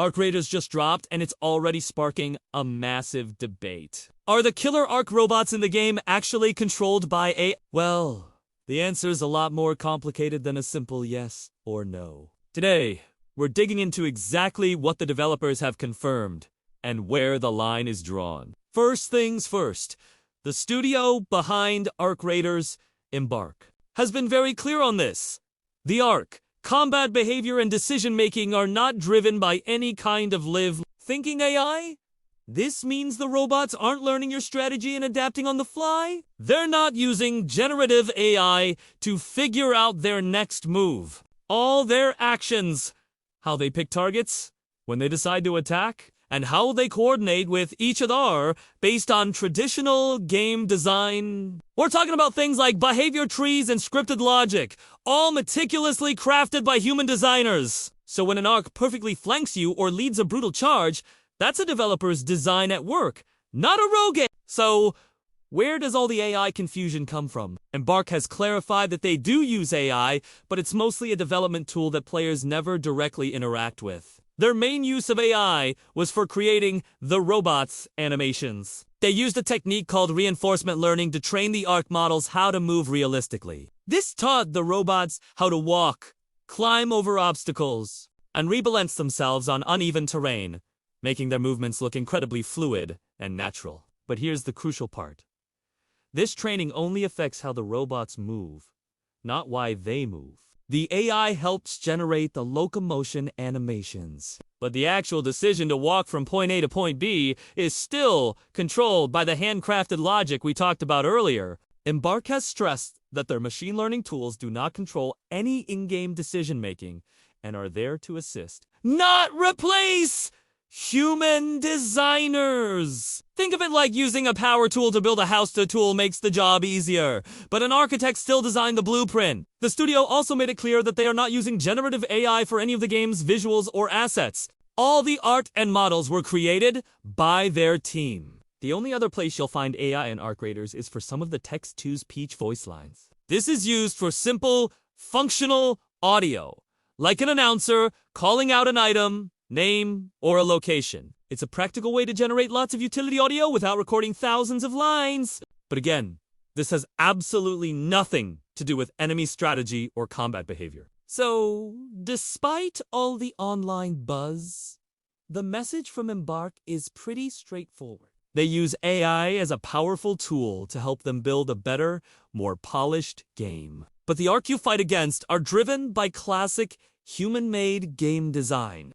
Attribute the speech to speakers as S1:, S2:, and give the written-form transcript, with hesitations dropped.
S1: Arc Raiders just dropped, and it's already sparking a massive debate. Are the killer Arc robots in the game actually controlled by a... Well, the answer's a lot more complicated than a simple yes or no. Today, we're digging into exactly what the developers have confirmed and where the line is drawn. First things first, the studio behind Arc Raiders, Embark, has been very clear on this. The Arc, combat behavior and decision-making are not driven by any kind of thinking AI? This means the robots aren't learning your strategy and adapting on the fly? They're not using generative AI to figure out their next move. All their actions, how they pick targets, when they decide to attack, and how they coordinate with each other based on traditional game design. We're talking about things like behavior trees and scripted logic, all meticulously crafted by human designers. So when an Arc perfectly flanks you or leads a brutal charge, that's a developer's design at work, not a rogue. So where does all the AI confusion come from? Embark has clarified that they do use AI, but it's mostly a development tool that players never directly interact with. Their main use of AI was for creating the robots' animations. They used a technique called reinforcement learning to train the Arc models how to move realistically. This taught the robots how to walk, climb over obstacles, and rebalance themselves on uneven terrain, making their movements look incredibly fluid and natural. But here's the crucial part. This training only affects how the robots move, not why they move. The AI helps generate the locomotion animations, but the actual decision to walk from point A to point B is still controlled by the handcrafted logic we talked about earlier. Embark has stressed that their machine learning tools do not control any in-game decision-making and are there to assist, not replace, human designers. Think of it like using a power tool to build a house. The tool makes the job easier, but an architect still designed the blueprint. The studio also made it clear that they are not using generative AI for any of the game's visuals or assets. All the art and models were created by their team. The only other place you'll find AI in Arc Raiders is for some of the Text 2's Peach voice lines. This is used for simple, functional audio, like an announcer calling out an item, name, or a location. It's a practical way to generate lots of utility audio without recording thousands of lines. But again, this has absolutely nothing to do with enemy strategy or combat behavior. So, despite all the online buzz, the message from Embark is pretty straightforward. They use AI as a powerful tool to help them build a better, more polished game. But the Arc you fight against are driven by classic human-made game design.